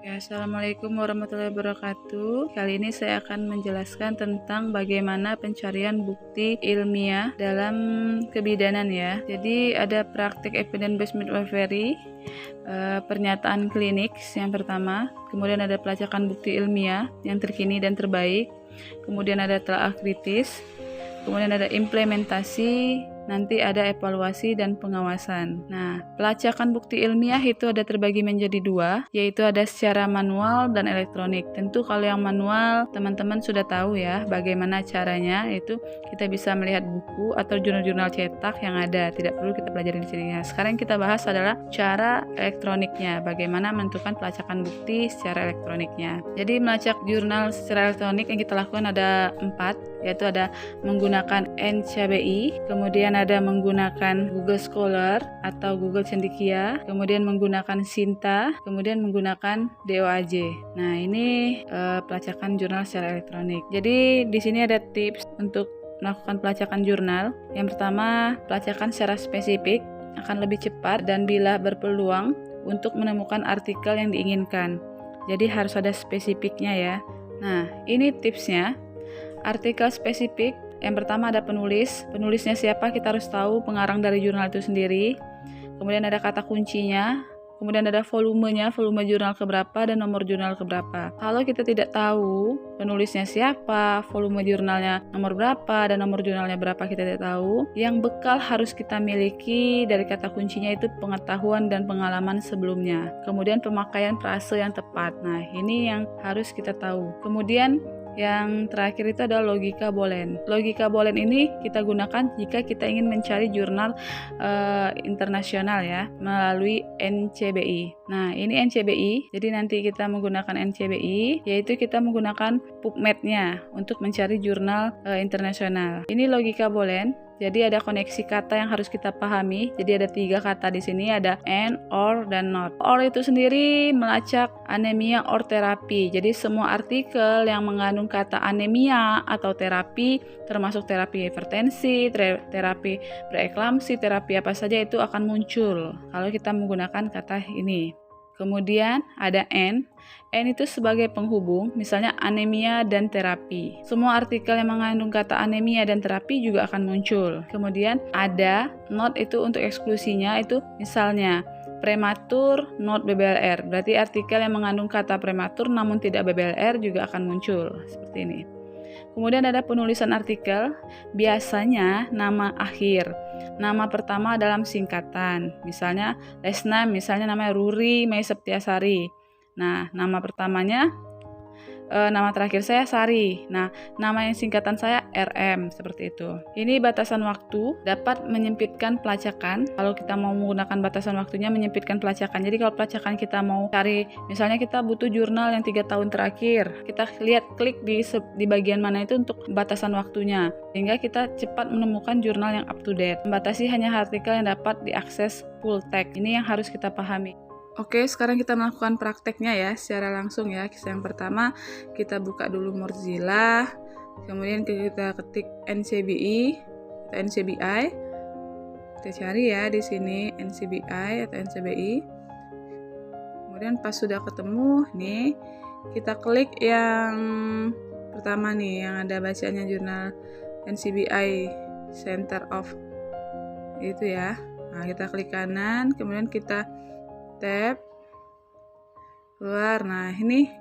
Ya, Assalamualaikum warahmatullahi wabarakatuh. Kali ini saya akan menjelaskan tentang bagaimana pencarian bukti ilmiah dalam kebidanan ya. Jadi ada praktik evidence-based midwifery, pernyataan klinik yang pertama, kemudian ada pelacakan bukti ilmiah yang terkini dan terbaik, kemudian ada telaah kritis, kemudian ada implementasi, nanti ada evaluasi dan pengawasan. Nah, pelacakan bukti ilmiah itu ada terbagi menjadi dua, yaitu ada secara manual dan elektronik. Tentu kalau yang manual, teman-teman sudah tahu ya bagaimana caranya, itu kita bisa melihat buku atau jurnal-jurnal cetak yang ada, tidak perlu kita pelajari di sini. Nah, sekarang yang kita bahas adalah cara elektroniknya, bagaimana menentukan pelacakan bukti secara elektroniknya. Jadi melacak jurnal secara elektronik yang kita lakukan ada 4, yaitu ada menggunakan NCBI, kemudian ada menggunakan Google Scholar atau Google Cendekia, kemudian menggunakan Sinta, kemudian menggunakan DOAJ. Nah, ini pelacakan jurnal secara elektronik. Jadi di sini ada tips untuk melakukan pelacakan jurnal. Yang pertama, pelacakan secara spesifik akan lebih cepat dan bila berpeluang untuk menemukan artikel yang diinginkan. Jadi harus ada spesifiknya ya. Nah, ini tipsnya. Artikel spesifik, yang pertama ada penulisnya siapa, kita harus tahu pengarang dari jurnal itu sendiri. Kemudian ada kata kuncinya, kemudian ada volumenya, volume jurnal keberapa dan nomor jurnal keberapa. Kalau kita tidak tahu penulisnya siapa, volume jurnalnya nomor berapa dan nomor jurnalnya berapa, kita tidak tahu, yang bekal harus kita miliki dari kata kuncinya itu pengetahuan dan pengalaman sebelumnya. Kemudian pemakaian frase yang tepat. Nah, ini yang harus kita tahu. Kemudian yang terakhir itu adalah logika Boolean. Logika Boolean ini kita gunakan jika kita ingin mencari jurnal internasional ya, melalui NCBI. Nah, ini NCBI. Jadi nanti kita menggunakan NCBI, yaitu kita menggunakan PubMed-nya untuk mencari jurnal internasional. Ini logika Boolean. Jadi ada koneksi kata yang harus kita pahami. Jadi ada 3 kata di sini, ada and, or, dan not. Or itu sendiri melacak anemia or terapi. Jadi semua artikel yang mengandung kata anemia atau terapi, termasuk terapi hipertensi, terapi preeklamsi, terapi apa saja itu akan muncul kalau kita menggunakan kata ini. Kemudian ada N itu sebagai penghubung, misalnya anemia dan terapi. Semua artikel yang mengandung kata anemia dan terapi juga akan muncul. Kemudian ada not itu untuk eksklusinya, itu misalnya prematur not BBLR. Berarti artikel yang mengandung kata prematur namun tidak BBLR juga akan muncul, seperti ini. Kemudian ada penulisan artikel, biasanya nama akhir. Nama pertama dalam singkatan, misalnya last name, misalnya namanya Ruri Mei Septiasari. Nah, nama pertamanya, nama terakhir saya Sari. Nah, nama yang singkatan saya RM, seperti itu. Ini batasan waktu dapat menyempitkan pelacakan. Kalau kita mau menggunakan batasan waktunya menyempitkan pelacakan. Jadi kalau pelacakan kita mau cari, misalnya kita butuh jurnal yang 3 tahun terakhir, kita lihat klik di bagian mana itu untuk batasan waktunya, sehingga kita cepat menemukan jurnal yang up to date. Membatasi hanya artikel yang dapat diakses full text. Ini yang harus kita pahami. Oke, sekarang kita melakukan prakteknya ya, secara langsung ya. Yang pertama, kita buka dulu Mozilla, kemudian kita ketik NCBI atau NCBI. Kita cari ya di sini NCBI atau NCBI. Kemudian pas sudah ketemu, nih kita klik yang pertama nih, yang ada bacanya jurnal NCBI Center of itu ya. Nah, kita klik kanan, kemudian kita tab keluar. Nah, ini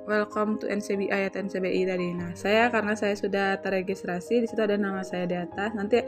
welcome to NCBI atau NCBI tadi. Nah, karena saya sudah terregistrasi, di situ ada nama saya di atas. Nanti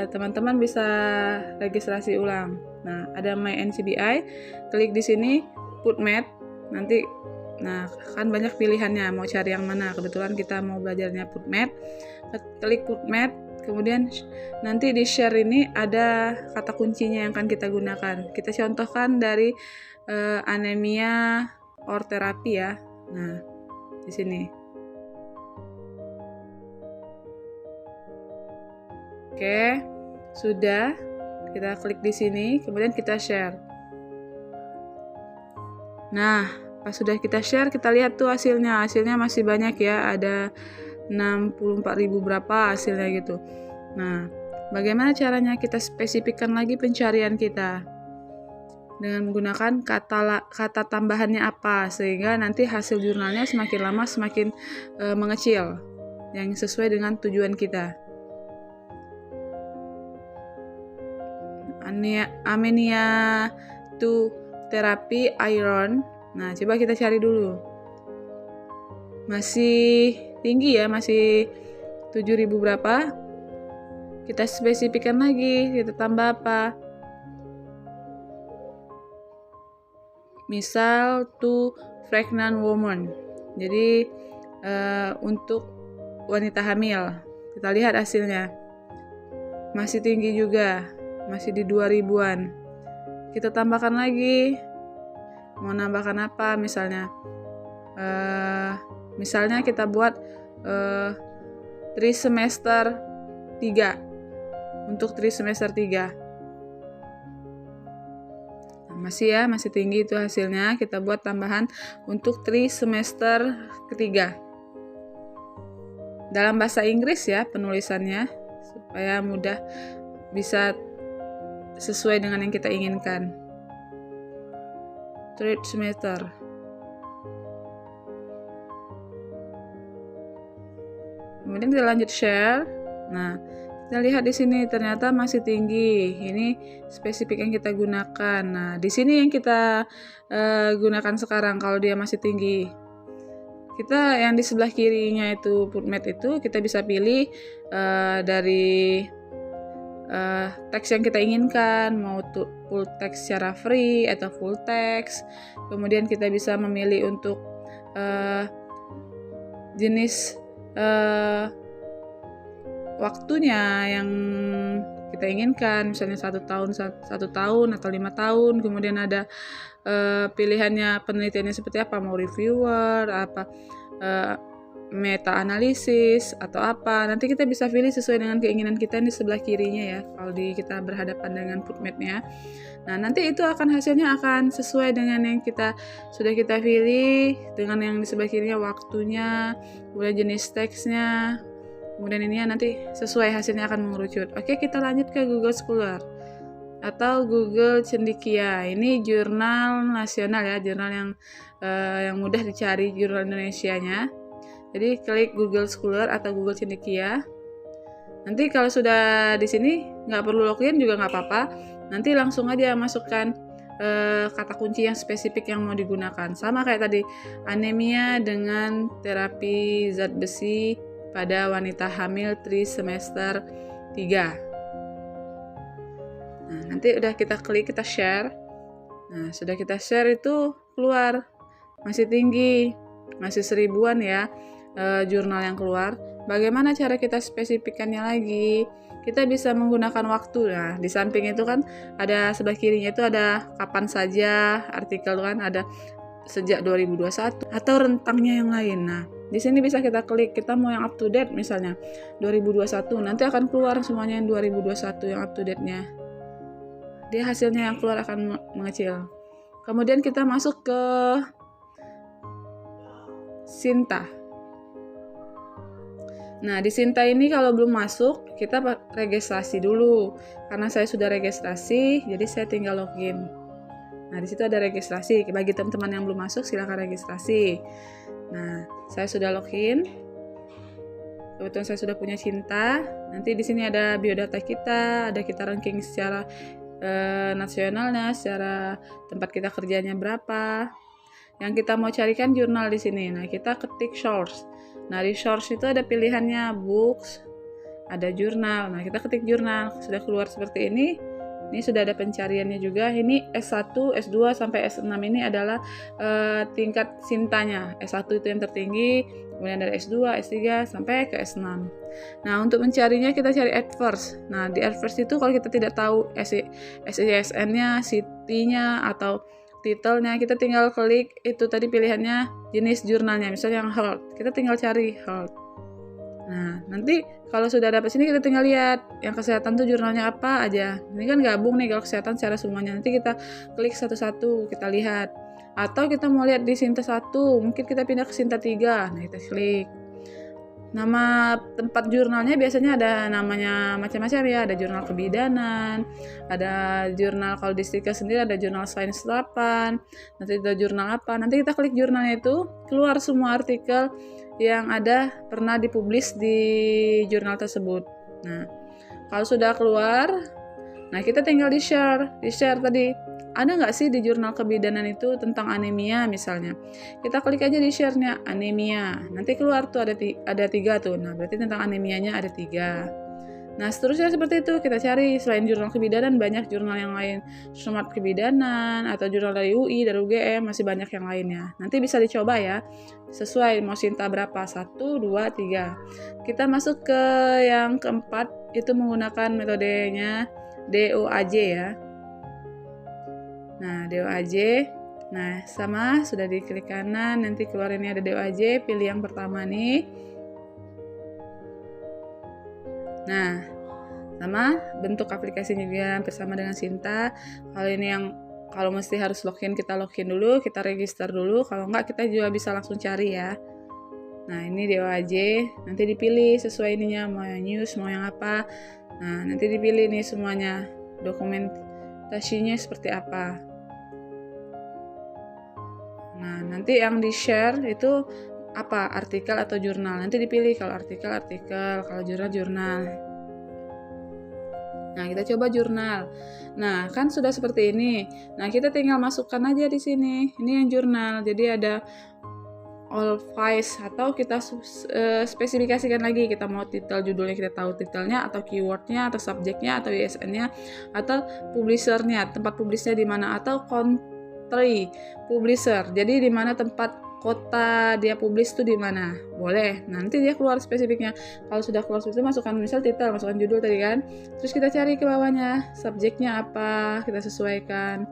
teman-teman bisa registrasi ulang. Nah, ada My NCBI, klik di sini PubMed. Nanti kan banyak pilihannya mau cari yang mana. Kebetulan kita mau belajarnya PubMed. Klik PubMed. Kemudian nanti di share ini ada kata kuncinya yang akan kita gunakan. Kita contohkan dari anemia or terapi ya. Nah, di sini. Oke, sudah. Kita klik di sini, kemudian kita share. Nah, pas sudah kita share, kita lihat tuh hasilnya. Hasilnya masih banyak ya, ada 64.000 berapa hasilnya gitu. Nah, bagaimana caranya kita spesifikkan lagi pencarian kita? dengan menggunakan kata tambahannya apa, sehingga nanti hasil jurnalnya semakin lama semakin mengecil, yang sesuai dengan tujuan kita. Anemia to terapi iron. Nah, coba kita cari dulu. Masih tinggi ya, masih 7.000 berapa. Kita spesifikkan lagi, kita tambah apa? Misal to pregnant woman. Jadi untuk wanita hamil. Kita lihat hasilnya. Masih tinggi juga, masih di 2000-an. Kita tambahkan lagi. Mau nambahkan apa misalnya? Misalnya kita buat trimester 3. Untuk trimester 3. Masih tinggi itu hasilnya. Kita buat tambahan untuk trimester ketiga. Dalam bahasa Inggris ya penulisannya, supaya mudah bisa sesuai dengan yang kita inginkan. Third semester. Kemudian kita lanjut share. Nah, kita lihat di sini ternyata masih tinggi. Ini spesifik yang kita gunakan. Nah, di sini yang kita gunakan sekarang kalau dia masih tinggi. Kita yang di sebelah kirinya itu PubMed itu kita bisa pilih dari teks yang kita inginkan, mau full text secara free atau full text. Kemudian kita bisa memilih untuk jenis waktunya yang kita inginkan, misalnya 1 tahun atau 5 tahun. Kemudian ada pilihannya penelitiannya seperti apa, mau reviewer, apa meta analisis atau apa. Nanti kita bisa pilih sesuai dengan keinginan kita di sebelah kirinya ya, kalau kita berhadapan dengan PubMed-nya. Nah, nanti itu hasilnya akan sesuai dengan yang sudah kita pilih, dengan yang di sebelah kirinya waktunya, kemudian jenis teksnya. Kemudian ini nanti sesuai hasilnya akan mengerucut. Oke, kita lanjut ke Google Scholar atau Google Cendekia. Ini jurnal nasional ya, jurnal yang mudah dicari, jurnal Indonesianya. Jadi klik Google Scholar atau Google Cendekia. Nanti kalau sudah di sini nggak perlu login juga nggak apa-apa. Nanti langsung aja masukkan kata kunci yang spesifik yang mau digunakan. Sama kayak tadi, anemia dengan terapi zat besi pada wanita hamil trimester 3. Nah, nanti udah kita klik, kita share. Nah, sudah kita share itu keluar. Masih tinggi, masih 1000-an ya jurnal yang keluar. Bagaimana cara kita spesifikannya lagi? Kita bisa menggunakan waktu. Nah, di samping itu kan ada sebelah kirinya itu ada kapan saja artikel kan, ada sejak 2021 atau rentangnya yang lain. Nah, di sini bisa kita klik, kita mau yang up to date misalnya 2021, nanti akan keluar semuanya yang 2021 yang up to date-nya. Dia hasilnya yang keluar akan mengecil. Kemudian kita masuk ke Sinta. Nah, di Sinta ini kalau belum masuk, kita registrasi dulu. Karena saya sudah registrasi, jadi saya tinggal login. Nah, di situ ada registrasi. Bagi teman-teman yang belum masuk, silakan registrasi. Nah, saya sudah login. Kebetulan saya sudah punya Cinta. Nanti di sini ada biodata kita, ada kita ranking secara nasionalnya, secara tempat kita kerjanya berapa. Yang kita mau carikan jurnal di sini. Nah, kita ketik source. Nah, di source itu ada pilihannya books, ada jurnal. Nah, kita ketik jurnal. Sudah keluar seperti ini. Ini sudah ada pencariannya juga. Ini S1, S2 sampai S6 ini adalah tingkat Sintanya. S1 itu yang tertinggi, kemudian dari S2, S3 sampai ke S6. Nah, untuk mencarinya kita cari adverse. Nah, di adverse itu kalau kita tidak tahu SISN-nya, CT-nya atau titelnya, kita tinggal klik itu tadi pilihannya jenis jurnalnya, misalnya yang health, kita tinggal cari health. Nah, nanti kalau sudah dapat sini kita tinggal lihat yang kesehatan tuh jurnalnya apa aja. Ini kan gabung nih kalau kesehatan secara semuanya. Nanti kita klik satu-satu, kita lihat. Atau kita mau lihat di Sinta 1, mungkin kita pindah ke Sinta 3. Nah, kita klik. Nama tempat jurnalnya biasanya ada namanya macam-macam ya, ada jurnal kebidanan, ada jurnal kalau di Stika sendiri ada jurnal sains 8, nanti ada jurnal apa, nanti kita klik jurnalnya itu, keluar semua artikel yang ada pernah dipublis di jurnal tersebut. Nah, kalau sudah keluar, nah kita tinggal di-share tadi. Ada nggak sih di jurnal kebidanan itu tentang anemia misalnya? Kita klik aja di share-nya, anemia. Nanti keluar tuh ada 3 tuh. Nah, berarti tentang anemianya ada 3. Nah, seterusnya seperti itu. Kita cari selain jurnal kebidanan, banyak jurnal yang lain. Smart kebidanan, atau jurnal dari UI, dari UGM, masih banyak yang lainnya. Nanti bisa dicoba ya. Sesuai mau Sinta berapa? 1, 2, 3. Kita masuk ke yang keempat, itu menggunakan metodenya DOAJ ya. Nah, DOAJ. Nah, sama sudah diklik kanan, nanti keluar ini ada DOAJ, pilih yang pertama nih. Nah, sama bentuk aplikasinya juga bersama dengan Sinta. Kalau mesti harus login, kita login dulu, kita register dulu. Kalau enggak, kita juga bisa langsung cari ya. Nah, ini DOAJ, nanti dipilih sesuai ininya, mau yang news, mau yang apa. Nah, nanti dipilih nih semuanya, dokumentasinya seperti apa. Nah, nanti yang di-share itu apa? Artikel atau jurnal. Nanti dipilih kalau artikel, kalau jurnal. Nah, kita coba jurnal. Nah, kan sudah seperti ini. Nah, kita tinggal masukkan aja di sini. Ini yang jurnal. Jadi ada all files atau kita spesifikasikan lagi, kita mau titel judulnya, kita tahu titelnya atau keywordnya atau subjeknya atau ISN-nya atau publishernya, tempat publisnya di mana, atau country publisher, jadi di mana tempat kota dia publish itu di mana, boleh. Nanti dia keluar spesifiknya. Kalau sudah keluar spesifik, masukkan misal titel, masukkan judul tadi kan. Terus kita cari ke bawahnya, subjeknya apa, kita sesuaikan.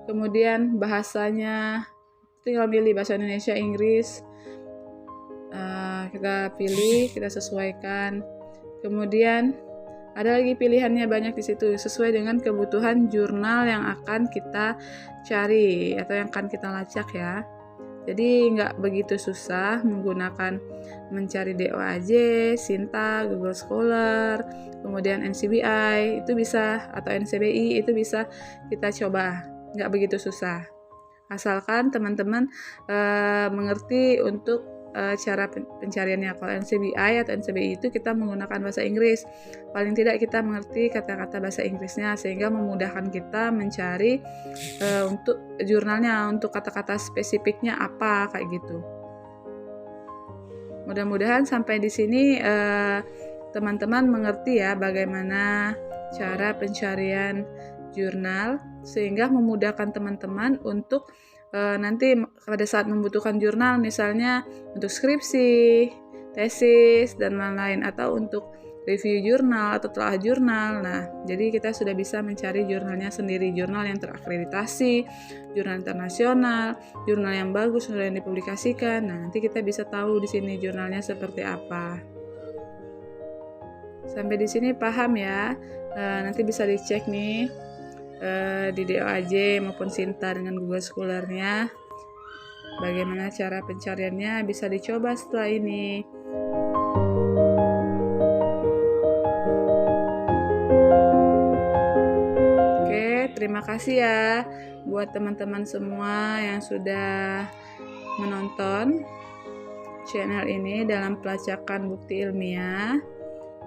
Kemudian bahasanya, tinggal pilih bahasa Indonesia, Inggris. Kita pilih, kita sesuaikan. Kemudian ada lagi pilihannya banyak di situ sesuai dengan kebutuhan jurnal yang akan kita cari atau yang akan kita lacak ya. Jadi nggak begitu susah menggunakan mencari DOAJ, Sinta, Google Scholar, kemudian NCBI itu bisa, atau NCBI itu bisa kita coba. Nggak begitu susah. Asalkan teman-teman mengerti untuk cara pencariannya. Kalau NCBI atau NCBI itu kita menggunakan bahasa Inggris. Paling tidak kita mengerti kata-kata bahasa Inggrisnya sehingga memudahkan kita mencari untuk jurnalnya, untuk kata-kata spesifiknya apa kayak gitu. Mudah-mudahan sampai di sini teman-teman mengerti ya bagaimana cara pencarian jurnal sehingga memudahkan teman-teman untuk nanti pada saat membutuhkan jurnal misalnya untuk skripsi, tesis, dan lain-lain, atau untuk review jurnal atau telah jurnal. Nah, jadi kita sudah bisa mencari jurnalnya sendiri, jurnal yang terakreditasi, jurnal internasional, jurnal yang bagus, jurnal yang dipublikasikan. Nah, nanti kita bisa tahu di sini jurnalnya seperti apa. Sampai di sini paham ya? Nanti bisa dicek nih di DOAJ maupun Sinta dengan Google Scholar-nya. Bagaimana cara pencariannya bisa dicoba setelah ini. Oke, terima kasih ya buat teman-teman semua yang sudah menonton channel ini dalam pelacakan bukti ilmiah.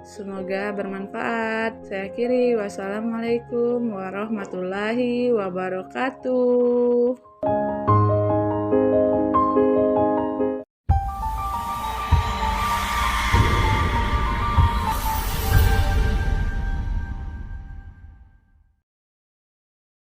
Semoga bermanfaat. Saya akhiri. Wassalamualaikum warahmatullahi wabarakatuh.